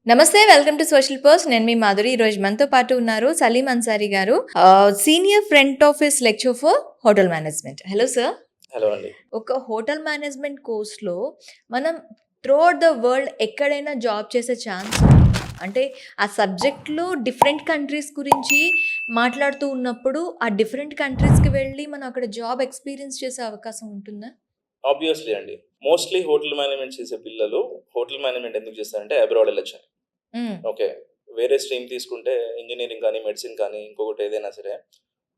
నమస్తే, welcome to social post. నేను మీ మాధురి. ఈరోజు మనతో పాటు ఉన్నారు సలీం అన్సారీ గారు, senior front office lecture for hotel management. Hello sir. Hello అండి. ఒక హోటల్ మేనేజ్మెంట్ కోర్స్లో మనం త్రూఅవుట్ ద వరల్డ్ ఎక్కడైనా జాబ్ చేసే ఛాన్స్ అంటే ఆ సబ్జెక్ట్లో డిఫరెంట్ కంట్రీస్ గురించి మాట్లాడుతూ ఉన్నప్పుడు ఆ డిఫరెంట్ కంట్రీస్కి వెళ్ళి మనం అక్కడ జాబ్ ఎక్స్పీరియన్స్ చేసే అవకాశం ఉంటుందా? ఆబ్వియస్లీ అండి. మోస్ట్లీ హోటల్ మేనేజ్మెంట్ చేసే పిల్లలు హోటల్ మేనేజ్మెంట్ ఎందుకు చేస్తారంటే అబ్రాడ్ వెళ్ళొచ్చని. ఓకే. వేరే స్ట్రీమ్ తీసుకుంటే ఇంజినీరింగ్ కానీ, మెడిసిన్ కానీ, ఇంకొకటి ఏదైనా సరే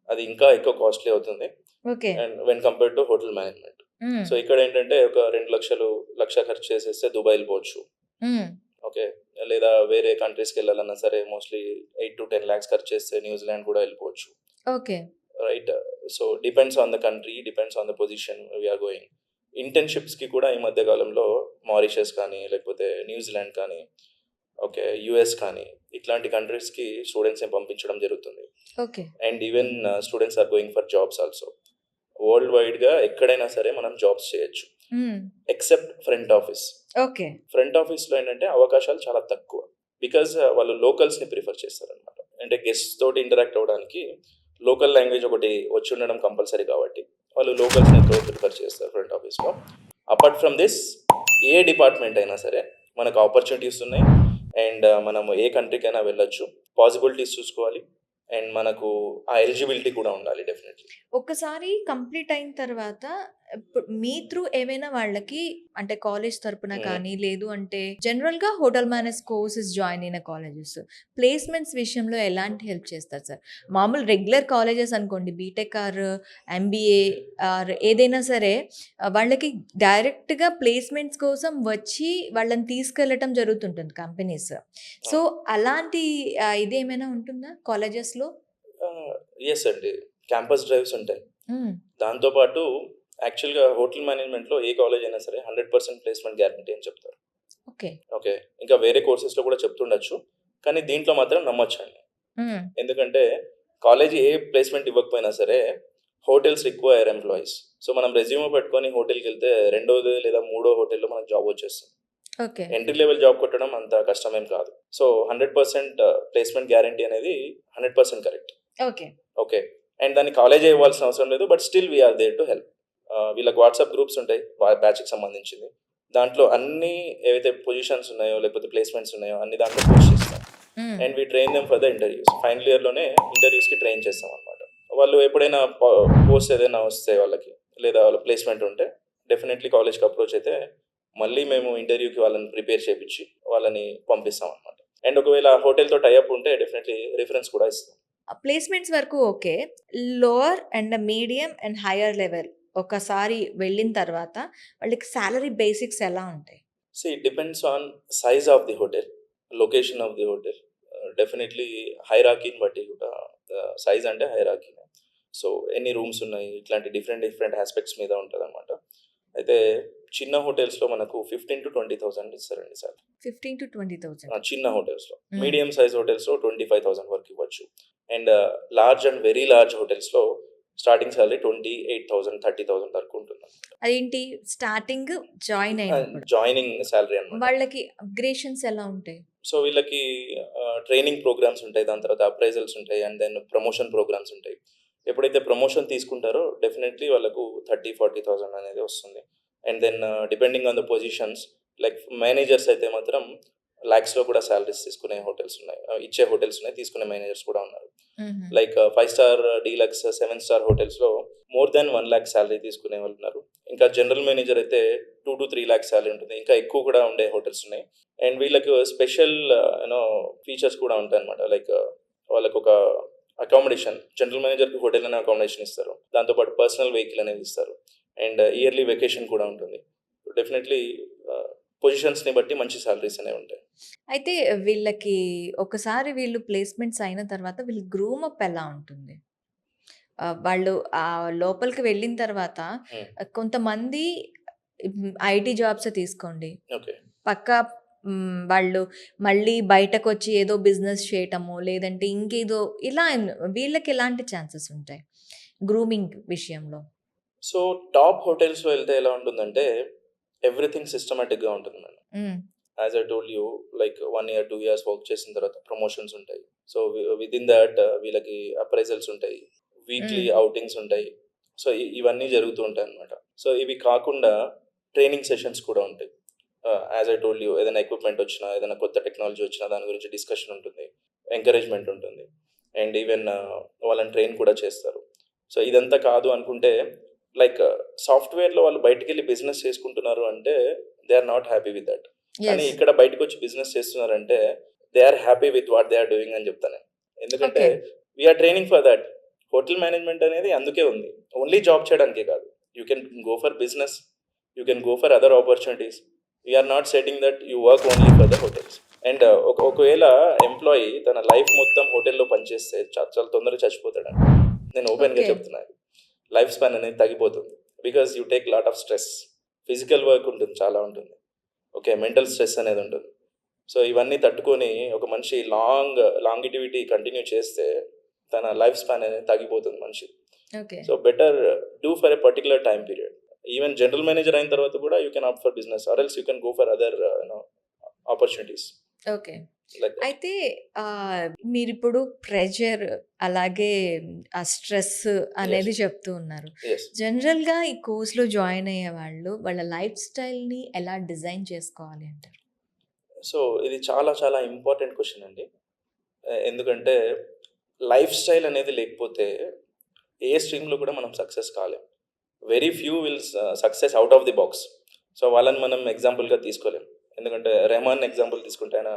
అది ఇంకా ఎక్కువ కాస్ట్‌లీ అవుతుంది. Okay. And when compared to hotel management. So, ఇక్కడ ఏంటంటే ఒక 2,00,000 1,00,000 ఖర్చు చేసేస్తే దుబాయ్ వెళ్ళిపోవచ్చు. ఓకే. లేదా వేరే కంట్రీస్‌కెళ్ళాలన్నా సరే మోస్ట్లీ 8-10 లాక్స్ ఖర్చు చేస్తే న్యూజిలాండ్ కూడా వెళ్ళిపోవచ్చు. Okay. Right. So, depends on the country, depends on the position we are going. ఇంటర్న్‌షిప్స్‌కి కూడా ఈ మధ్య కాలంలో మారిషస్ కానీ, లేకపోతే న్యూజిలాండ్ కానీ, ఓకే, యూఎస్ కానీ ఇట్లాంటి కంట్రీస్‌కి స్టూడెంట్స్‌ని పంపించడం జరుగుతుంది. Okay. And even students are going for jobs also. World వైడ్‌గా ఎక్కడైనా సరే మనం జాబ్స్ చేయొచ్చు. Except front office. Okay. Front ఆఫీస్‌లో ఏంటంటే అవకాశాలు చాలా తక్కువ. బికాజ్ వాళ్ళు లోకల్స్‌ని ప్రిఫర్ చేస్తారనమాట. అంటే గెస్ట్స్ తోటి ఇంటరాక్ట్ అవ్వడానికి లోకల్ లాంగ్వేజ్ ఒకటి వచ్చి ఉండడం కంపల్సరీ కాబట్టి వాళ్ళు లోకల్స్‌ని ఎక్కువ ప్రిఫర్ చేస్తారు ఫ్రంట్ ఆఫీస్‌లో. Apart from this A department అయినా సరే మనకు ఆపర్చునిటీస్ ఉన్నాయి. అండ్ మనము ఏ కంట్రీకైనా వెళ్ళొచ్చు. పాసిబిలిటీస్ చూసుకోవాలి. అండ్ మనకు ఆ ఎలిజిబిలిటీ కూడా ఉండాలి డెఫినెట్‌లీ. ఒక్కసారి కంప్లీట్ అయిన తర్వాత మీ త్రూ ఏమైనా వాళ్ళకి అంటే కాలేజ్ తరపున కానీ లేదు అంటే జనరల్‌గా హోటల్ మేనేజ్ కోర్సెస్ జాయిన్ అయిన కాలేజెస్ ప్లేస్‌మెంట్స్ విషయంలో ఎలాంటి హెల్ప్ చేస్తారు సార్? మామూలు రెగ్యులర్ కాలేజెస్ అనుకోండి, బీటెక్ ఆర్ ఎంబీఏ ఆర్ ఏదైనా సరే వాళ్ళకి డైరెక్ట్‌గా ప్లేస్‌మెంట్స్ కోసం వచ్చి వాళ్ళని తీసుకెళ్ళటం జరుగుతుంటుంది కంపెనీస్. సో, అలాంటి ఇదేమైనా ఉంటుందా కాలేజెస్‌లో? యెస్ అండి. క్యాంపస్ డ్రైవ్స్ ఉంటాయి. హ్మ్. దాంతో పాటు యాక్చువల్‌గా హోటల్ మేనేజ్మెంట్‌లో ఏ కాలేజ్ అయినా సరే 100% ప్లేస్‌మెంట్ గ్యారంటీ అని చెప్తారు. ఓకే. ఓకే. ఇంకా వేరే కోర్సెస్‌లో కూడా చెప్తుండొచ్చు. కానీ దీంట్లో మాత్రం నమ్మొచ్చండి. హ్మ్. ఎందుకంటే కాలేజ్ ఏ ప్లేస్‌మెంట్ ఇవ్వకపోయినా సరే హోటల్స్ రిక్వైర్ ఎంప్లాయీస్. సో, మనం రెజ్యూమే పెట్టుకొని హోటల్‌కెళ్తే రెండోది లేదా మూడో హోటల్‌లో మనకు జాబ్ వచ్చేస్తుంది. ఓకే. ఎంట్రీ లెవెల్ జాబ్ కొట్టడం అంత కష్టమేం కాదు. సో, 100% ప్లేస్‌మెంట్ గ్యారంటీ అనేది 100% కరెక్ట్. ఓకే. ఓకే. అండ్ దాన్ని కాలేజే ఇవ్వాల్సిన అవసరం లేదు. But still we are there to help. వీళ్ళకి వాట్సాప్ గ్రూప్స్ ఉంటాయి. బ్యాచ్‌కి సంబంధించింది. దాంట్లో అన్నీ ఏవైతే పొజిషన్స్ ఉన్నాయో, లేకపోతే ప్లేస్‌మెంట్స్ ఉన్నాయో అన్ని దాంట్లో పోస్ట్ చేస్తాం. Hmm. And we train them for the interviews. Final ఇయర్‌లోనే ఇంటర్వ్యూస్‌కి ట్రైన్ చేస్తామనమాట. వాళ్ళు ఎప్పుడైనా పోస్ట్ ఏదైనా వస్తే వాళ్ళకి, లేదా వాళ్ళ ప్లేస్‌మెంట్ ఉంటే డెఫినెట్‌లీ కాలేజ్‌కి అప్రోచ్ అయితే మళ్ళీ మేము ఇంటర్వ్యూకి వాళ్ళని ప్రిపేర్ చేపిచ్చి వాళ్ళని పంపిస్తామనమాట. అండ్ ఒకవేళ హోటల్‌తో టై అప్ ఉంటే డెఫినెట్‌లీ రిఫరెన్స్ కూడా ఇస్తాం. ప్లేస్‌మెంట్స్ వరకు okay. Lower and medium and higher level ఒకసారి వెళ్ళిన తర్వాత వాళ్ళకి సాలరీ బేసిక్స్ ఎలా ఉంటాయి? See, it depends on size of the hotel, location of the hotel. Definitely హైరార్కీని బట్టి కూడా సైజ్ అంటే హైరార్కీనే. సో, ఎన్ని రూమ్స్ ఉన్నాయి ఇట్లాంటి డిఫరెంట్ డిఫరెంట్ ఆస్పెక్ట్స్ మీద ఉంటదనమాట. అయితే చిన్న హోటల్స్‌లో మనకు 15,000-20,000 ఇస్తారండి సాలరీ. 15,000-20,000. చిన్న హోటల్స్‌లో. హ్మ్. మీడియం సైజ్ హోటల్స్‌లో 25,000 వరకు ఇవ్వచ్చు. And large and very large హోటల్స్‌లో స్టార్టింగ్ సాలరీ 28,000, 30,000 వరకు ఉంటుందన్నమాట. అదేంటి స్టార్టింగ్ జాయిన్ అయినప్పుడు. జాయినింగ్ సాలరీ అన్నమాట. వాళ్ళకి అప్‌గ్రేషన్స్ ఎలా ఉంటాయి? సో, వీళ్ళకి ట్రైనింగ్ ప్రోగ్రామ్స్ ఉంటాయి. దాని తర్వాత అప్రైజల్స్ ఉంటాయి. అండ్ దెన్ ప్రమోషన్ ప్రోగ్రామ్స్ ఉంటాయి. ఎప్పుడైతే ప్రమోషన్ తీసుకుంటారో డెఫినెట్‌లీ వాళ్ళకు 30,000-40,000 అనేది వస్తుంది. And then depending on the positions like managers అయితే మాత్రం లాక్స్‌లో కూడా సాలరీస్ తీసుకునే హోటల్స్ ఉన్నాయి. ఇచ్చే హోటల్స్ ఉన్నాయి. తీసుకునే మేనేజర్స్ కూడా ఉన్నారు. హుహు. లైక్ 5 స్టార్ డీలక్స్, 7 స్టార్ హోటల్స్‌లో మోర్ దాన్ 1 లాక్ సాలరీ తీసుకునే వాళ్ళు ఉన్నారు. ఇంకా జనరల్ మేనేజర్ అయితే 2-3 లాక్స్ సాలరీ ఉంటుంది. ఇంకా ఎక్కువ కూడా ఉండే హోటల్స్ ఉన్నాయి. అండ్ వీళ్ళకి స్పెషల్ ఫీచర్స్ కూడా ఉంటాయన్నమాట. లైక్ వాళ్ళకొక అకామిడేషన్ జనరల్ మేనేజర్‌కి హోటల్‌లోనే అకామిడేషన్ ఇస్తారు. దాంతో పాటు పర్సనల్ వెహికల్ అనేది ఇస్తారు. అండ్ ఇయర్లీ వెకేషన్ కూడా ఉంటుంది. డెఫినెట్‌లీ పొజిషన్స్‌ని బట్టి మంచి సాలరీస్ అనేవి ఉంటాయి. అయితే వీళ్ళకి ఒకసారి వీళ్ళు ప్లేస్‌మెంట్స్ అయిన తర్వాత వీళ్ళ గ్రూమ్ అప్ ఎలా ఉంటుంది? వాళ్ళు లోపలికి వెళ్ళిన తర్వాత హ్మ్. కొంతమంది ఐటీ జాబ్సే తీసుకోండి. ఓకే. పక్కా వాళ్ళు మళ్ళీ బయటకొచ్చి ఏదో బిజినెస్ చేయటమో, లేదంటే ఇంకేదో ఇలా వీళ్ళకి ఎలాంటి ఛాన్సెస్ ఉంటాయి గ్రూమింగ్ విషయంలో? సో, టాప్ హోటల్స్‌లో వెళ్తే ఎలా ఉంటుందంటే ఎవ్రీథింగ్ సిస్టమాటిక్‌గా ఉంటుంది మేడం. హ్మ్. As I told you like 1 year 2 years work చేసిన తర్వాత ప్రమోషన్స్ ఉంటాయి. సో విదిన్ దట్ వీళ్ళకి అప్రైజల్స్ ఉంటాయి, వీక్లీ హ్మ్. అవుటింగ్స్ ఉంటాయి. సో ఇవన్నీ జరుగుతూ ఉంటాయి అన్నమాట. సో ఇవి కాకుండా ట్రైనింగ్ సెషన్స్ కూడా ఉంటాయి. యాజ్ ఐ టోల్డ్ యూ ఏదైనా ఎక్విప్మెంట్ వచ్చినా, ఏదైనా కొత్త టెక్నాలజీ వచ్చినా దాని గురించి డిస్కషన్ ఉంటుంది, ఎంకరేజ్మెంట్ ఉంటుంది, అండ్ ఈవెన్ వాళ్ళని ట్రైన్ కూడా చేస్తారు. సో ఇదంతా కాదు అనుకుంటే లైక్ సాఫ్ట్వేర్లో వాళ్ళు బయటికి వెళ్ళి బిజినెస్ చేసుకుంటున్నారు అంటే they are not happy with that. కానీ యెస్. ఇక్కడ బయటకు వచ్చి బిజినెస్ చేస్తున్నారంటే they are happy with what they are doing అని చెప్తాను నేను. ఎందుకంటే okay. We're training for that. Hotel management అనేది అందుకే ఉంది, ఓన్లీ జాబ్ చేయడానికే కాదు. You can go for business, you can go for other opportunities. We're not setting that you work only for the hotels. And ఒకవేళ employee తన life మొత్తం హోటల్లో పనిచేస్తే చాలా తొందరగా చచ్చిపోతాడండి. నేను ఓపెన్గా ఓకే. చెప్తున్నాను, లైఫ్ స్పాన్ అనేది తగ్గిపోతుంది. Because you take lot of stress, physical work ఉంటుంది, చాలా ఉంటుంది, ఓకే, మెంటల్ స్ట్రెస్ అనేది ఉంటుంది. సో ఇవన్నీ తట్టుకొని ఒక మనిషి లాంగిటివిటీ కంటిన్యూ చేస్తే తన లైఫ్ స్పాన్ అనేది తగ్గిపోతుంది మనిషి. Okay. So better do for a particular time period. Even general manager అయిన తర్వాత కూడా you can opt for business or else you can go for other opportunities okay. Like that. అయితే మీరిప్పుడు ప్రెషర్ అలాగే ఆ స్ట్రెస్ అనేది చెప్తూ ఉన్నారు. ఎస్. జనరల్‌గా ఈ కోర్స్‌లో జాయిన్ అయ్యే వాళ్ళు వాళ్ళ లైఫ్ స్టైల్‌ని ఎలా డిజైన్ చేసుకోవాలి అంటారు? సో ఇది చాలా చాలా ఇంపార్టెంట్ క్వశ్చన్ అండి. ఎందుకంటే లైఫ్ స్టైల్ అనేది లేకపోతే ఏ స్ట్రీమ్లో కూడా మనం సక్సెస్ కాలేం. Very few will success out of the box. So వాళ్ళని మనం ఎగ్జాంపుల్గా తీసుకోలేం. ఎందుకంటే రెహమాన్ ఎగ్జాంపుల్ తీసుకుంటే ఆయన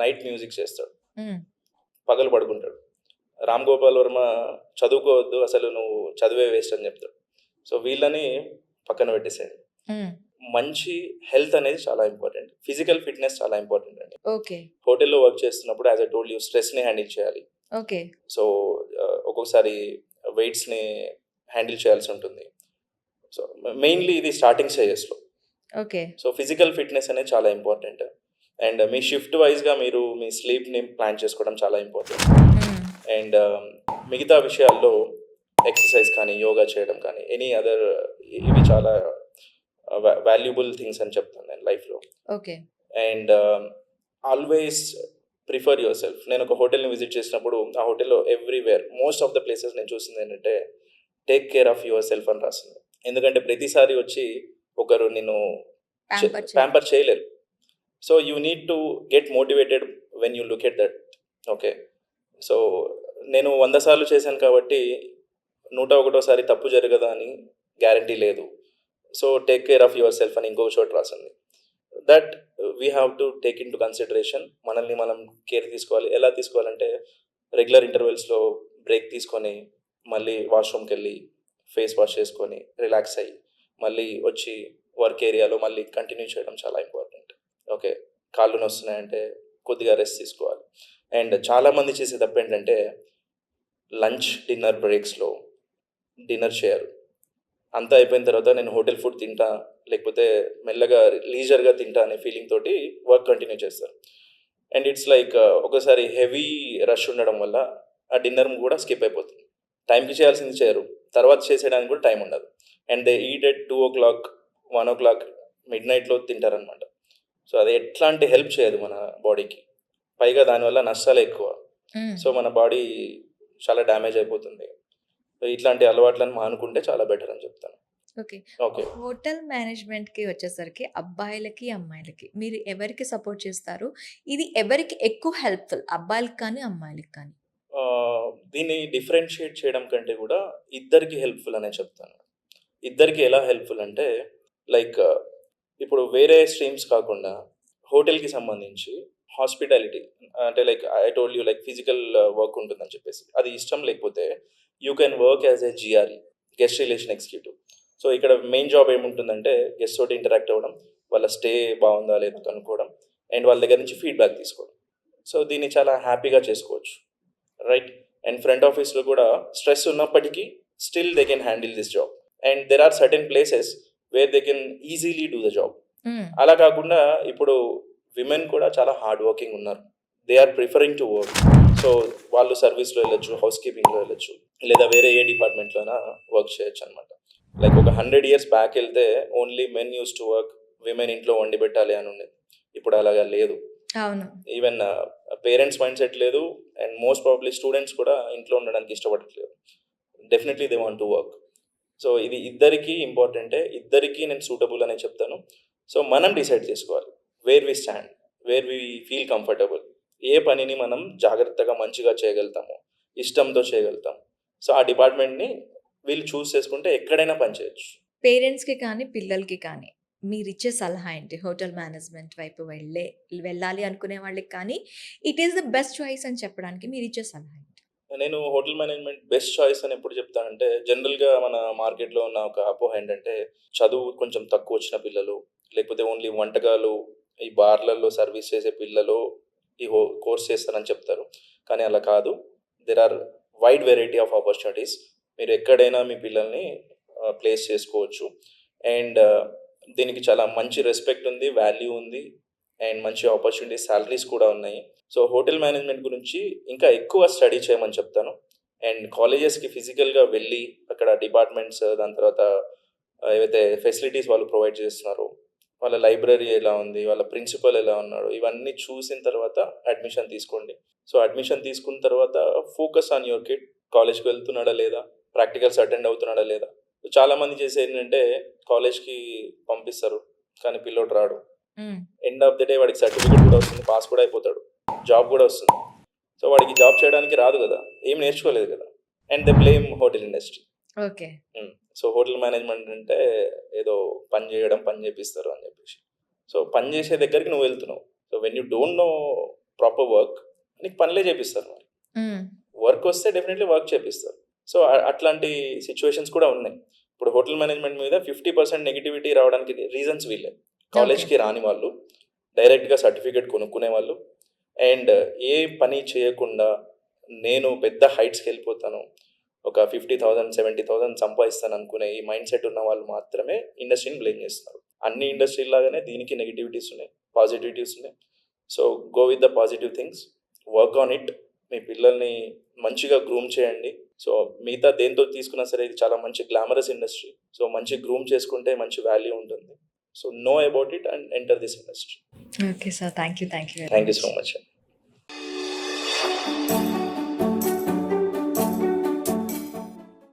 నైట్ మ్యూజిక్ చేస్తాడు, హ్మ్. పగలు పడుకుంటాడు. రామ్ గోపాల్ వర్మ చదువుకోవద్దు, అసలు నువ్వు చదివే వేస్ట్ అని చెప్తాడు. సో వీళ్ళని పక్కన పెట్టేసేయండి. హ్మ్. మంచి హెల్త్ అనేది చాలా ఇంపార్టెంట్, ఫిజికల్ ఫిట్నెస్ చాలా ఇంపార్టెంట్ అండి. ఓకే. హోటల్లో వర్క్ చేస్తున్నప్పుడు యాజ్ ఐ టోల్డ్ యూ స్ట్రెస్ని హ్యాండిల్ చేయాలి. ఓకే. సో ఒక్కొక్కసారి వెయిట్స్ని హ్యాండిల్ చేయాల్సి ఉంటుంది. సో మెయిన్లీ ఇది స్టార్టింగ్ స్టేజెస్లో. ఓకే. సో ఫిజికల్ ఫిట్నెస్ అనేది చాలా ఇంపార్టెంట్. అండ్ మీ షిఫ్ట్ వైజ్గా మీరు మీ స్లీప్ని ప్లాన్ చేసుకోవడం చాలా ఇంపార్టెంట్. హ్మ్. అండ్ మిగతా విషయాల్లో ఎక్సర్సైజ్ కానీ, యోగా చేయడం కానీ, ఎనీ అదర్, ఇవి చాలా వాల్యుబుల్ థింగ్స్ అని చెప్తాను నేను లైఫ్లో. Okay. And always prefer your self. నేను ఒక హోటల్ని విజిట్ చేసినప్పుడు ఆ హోటల్లో everywhere most of the places నేను చూసింది ఏంటంటే take care of your self అని రాసింది. ఎందుకంటే ప్రతిసారి వచ్చి ఒకరు నిన్ను ప్యాంపర్ చేయాలి. ప్యాంపర్ చేయలేరు. So you need to get motivated when you look at that. Okay. So నేను 100 సార్లు చేశాను కాబట్టి 101సారి తప్పు జరగదా అని గ్యారంటీ లేదు. So take care of your self అని ఇంకొక చోట రాసింది. That we have to take in to consideration. మనల్ని మనం కేర్ తీసుకోవాలి. ఎలా తీసుకోవాలంటే రెగ్యులర్ ఇంటర్వెల్స్లో బ్రేక్ తీసుకొని మళ్ళీ వాష్రూమ్కి వెళ్ళి ఫేస్ వాష్ చేసుకొని రిలాక్స్ అయ్యి మళ్ళీ వచ్చి వర్క్ ఏరియాలో మళ్ళీ కంటిన్యూ చేయడం చాలా ఇంపార్టెంట్. ఓకే. కాళ్ళు నొస్తున్నాయంటే కొద్దిగా రెస్ట్ తీసుకోవాలి. అండ్ చాలామంది చేసే తప్పు ఏంటంటే లంచ్ డిన్నర్ బ్రేక్స్లో డిన్నర్ చేయరు. అంతా అయిపోయిన తర్వాత నేను హోటల్ ఫుడ్ తింటా, లేకపోతే మెల్లగా లీజర్గా తింటా అనే ఫీలింగ్ తోటి వర్క్ కంటిన్యూ చేస్తారు. అండ్ ఇట్స్ లైక్ ఒకసారి హెవీ రష్ ఉండడం వల్ల ఆ డిన్నర్ కూడా స్కిప్ అయిపోతుంది. టైంకి చేయాల్సింది చేయరు, తర్వాత చేసేయడానికి కూడా టైం ఉండదు. And they eat at 2 o'clock 1 o'clock మిడ్నైట్లో తింటారనమాట. సో అది ఎట్లాంటి హెల్ప్ చేయదు మన బాడీకి, పైగా దానివల్ల నష్టాలు ఎక్కువ. హ్మ్. సో మన బాడీ చాలా డ్యామేజ్ అయిపోతుంది. సో ఇట్లాంటి అలవాట్లను మానుకుంటే చాలా బెటర్ అని చెప్తాను. ఓకే. ఓకే. హోటల్ మేనేజ్మెంట్‌కి వచ్చేసరికి అబ్బాయిలకి, అమ్మాయిలకి మీరు ఎవరికి సపోర్ట్ చేస్తారు? ఇది ఎవరికి ఎక్కువ హెల్ప్‌ఫుల్? అబ్బాయిలకి కానీ, అమ్మాయిలకి కానీ? దీన్ని డిఫరెన్షియేట్ చేయడం కంటే కూడా ఇద్దరికి హెల్ప్ఫుల్ అనే చెప్తాను. ఇద్దరికి ఎలా హెల్ప్ఫుల్ అంటే లైక్ ఇప్పుడు వేరే స్ట్రీమ్స్ కాకుండా హోటల్కి సంబంధించి హాస్పిటాలిటీ అంటే like I told you like physical work ఉంటుందని చెప్పేసి అది ఇష్టం లేకపోతే you can work as a GRE, guest relation executive. So ఇక్కడ మెయిన్ జాబ్ ఏముంటుందంటే గెస్ట్ తోటి ఇంటరాక్ట్ అవ్వడం, వాళ్ళ స్టే బాగుందా లేదా కనుక్కోవడం, అండ్ వాళ్ళ దగ్గర నుంచి ఫీడ్బ్యాక్ తీసుకోవడం. సో దీన్ని చాలా హ్యాపీగా చేసుకోవచ్చు, రైట్? అండ్ ఫ్రంట్ ఆఫీస్లో కూడా స్ట్రెస్ ఉన్నప్పటికీ still they can handle this job. And there are certain places where they can easily do the job. Hmm. అలా కాకుండా ఇప్పుడు విమెన్ కూడా చాలా హార్డ్ వర్కింగ్ ఉన్నారు. They are preferring to work. So వాళ్ళు సర్వీస్లో వెళ్ళొచ్చు, హౌస్ కీపింగ్లో వెళ్ళొచ్చు, లేదా వేరే ఏ డిపార్ట్మెంట్లోనా వర్క్ చేయొచ్చు అనమాట. లైక్ ఒక 100 years బ్యాక్ వెళ్తే only men use to work, women ఇంట్లో వండి పెట్టాలి అని ఉండేది. ఇప్పుడు అలాగా లేదు. అవును. ఈవెన్ పేరెంట్స్ మైండ్ సెట్ లేదు. అండ్ మోస్ట్ ప్రాబబ్లీ స్టూడెంట్స్ కూడా ఇంట్లో ఉండడానికి ఇష్టపడట్లేదు. Definitely they want to work. So ఇది ఇద్దరికీ ఇంపార్టెంటే. ఇద్దరికీ నేను సూటబుల్ అనే చెప్తాను. సో మనం డిసైడ్ చేసుకోవాలి. Where we stand, where we feel comfortable. ఏ పనిని మనం జాగ్రత్తగా మంచిగా చేయగలుగుతాము, ఇష్టంతో చేయగలుగుతాం. సో ఆ డిపార్ట్మెంట్ని వీళ్ళు చూస్ చేసుకుంటే ఎక్కడైనా పని చేయొచ్చు. పేరెంట్స్‌కి కానీ, పిల్లలకి కానీ మీరిచ్చే సలహా ఏంటి? హోటల్ మేనేజ్‌మెంట్ వైపు వెళ్ళాలి అనుకునే వాళ్ళకి కానీ, it is the best choice అని చెప్పడానికి మీరిచ్చే సలహా ఏంటి? నేను హోటల్ మేనేజ్మెంట్ బెస్ట్ చాయిస్ అని ఎప్పుడు చెప్తానంటే, జనరల్‌గా మన మార్కెట్‌లో ఉన్న ఒక అపోహ ఏంటంటే, చదువు కొంచెం తక్కువ వచ్చిన పిల్లలు, లేకపోతే ఓన్లీ వంటకాలు, ఈ బార్‌లలో సర్వీస్ చేసే పిల్లలు ఈ కోర్స్ చేస్తారని చెప్తారు. కానీ అలా కాదు. There are wide variety of opportunities. మీరు ఎక్కడైనా మీ పిల్లల్ని ప్లేస్ చేసుకోవచ్చు. అండ్ దీనికి చాలా మంచి రెస్పెక్ట్ ఉంది, వాల్యూ ఉంది. అండ్ మంచి ఆపర్చునిటీస్, సాలరీస్ కూడా ఉన్నాయి. సో హోటల్ మేనేజ్మెంట్ గురించి ఇంకా ఎక్కువ స్టడీ చేయమని చెప్తాను. అండ్ కాలేజెస్‌కి ఫిజికల్‌గా వెళ్ళి అక్కడ డిపార్ట్మెంట్స్, దాని తర్వాత ఏవైతే ఫెసిలిటీస్ వాళ్ళు ప్రొవైడ్ చేస్తున్నారో, వాళ్ళ లైబ్రరీ ఎలా ఉంది, వాళ్ళ ప్రిన్సిపల్ ఎలా ఉన్నాడు, ఇవన్నీ చూసిన తర్వాత అడ్మిషన్ తీసుకోండి. సో అడ్మిషన్ తీసుకున్న తర్వాత ఫోకస్ ఆన్ యువర్ కిడ్. కాలేజ్‌కి వెళ్తున్నాడా లేదా, ప్రాక్టికల్స్ అటెండ్ అవుతున్నాడా లేదా. చాలామంది చేసేది ఏంటంటే కాలేజ్‌కి పంపిస్తారు, కానీ పిల్లోడు రాడు. హ్మ్. ఎండ్ ఆఫ్ ది డే వాడికి సర్టిఫికేట్ కూడా వస్తుంది, పాస్ కూడా అయిపోతాడు, జాబ్ కూడా వస్తుంది. సో వాడికి జాబ్ చేయడానికి రాదు కదా, ఏం నేర్చుకోలేదు కదా. And they blame hotel industry. Okay. So hotel management అంటే ఏదో పని చేయడం, పని చేపిస్తారు అని చెప్పేసి. సో పని చేసే దగ్గరికి నువ్వు వెళ్తున్నావు. So when you don't know proper work, నీకు పనులే చేపిస్తారు. మరి హ్మ్. వర్క్ వస్తే డెఫినెట్లీ వర్క్ చేపిస్తారు. సో అట్లాంటి సిచ్యువేషన్స్ కూడా ఉన్నాయి. ఇప్పుడు హోటల్ మేనేజ్మెంట్ మీద 50% నెగిటివిటీ రావడానికి రీజన్స్ వీళ్ళే. ఓకే. కాలేజ్‌కి రాని వాళ్ళు, డైరెక్ట్‌గా సర్టిఫికేట్ కొనుక్కునే వాళ్ళు, అండ్ ఏ పని చేయకుండా నేను పెద్ద హైట్స్‌కి వెళ్ళిపోతాను, ఒక 50,000, 70,000 సంపాదిస్తాను అనుకునే ఈ మైండ్ సెట్ ఉన్న వాళ్ళు మాత్రమే ఇండస్ట్రీని బ్లేమ్ చేస్తున్నారు. అన్ని ఇండస్ట్రీ లాగానే దీనికి నెగిటివిటీస్ ఉన్నాయి, పాజిటివిటీస్ ఉన్నాయి. So go with the positive things, work on it. మీ పిల్లల్ని మంచిగా గ్రూమ్ చేయండి. సో మిగతా దేంతో తీసుకున్నా సరే ఇది చాలా మంచి గ్లామరస్ ఇండస్ట్రీ. సో మంచి గ్రూమ్ చేసుకుంటే మంచి వాల్యూ ఉంటుంది. So know about it and enter this industry. Okay sir. Thank you. Thank you very thank you much. So much.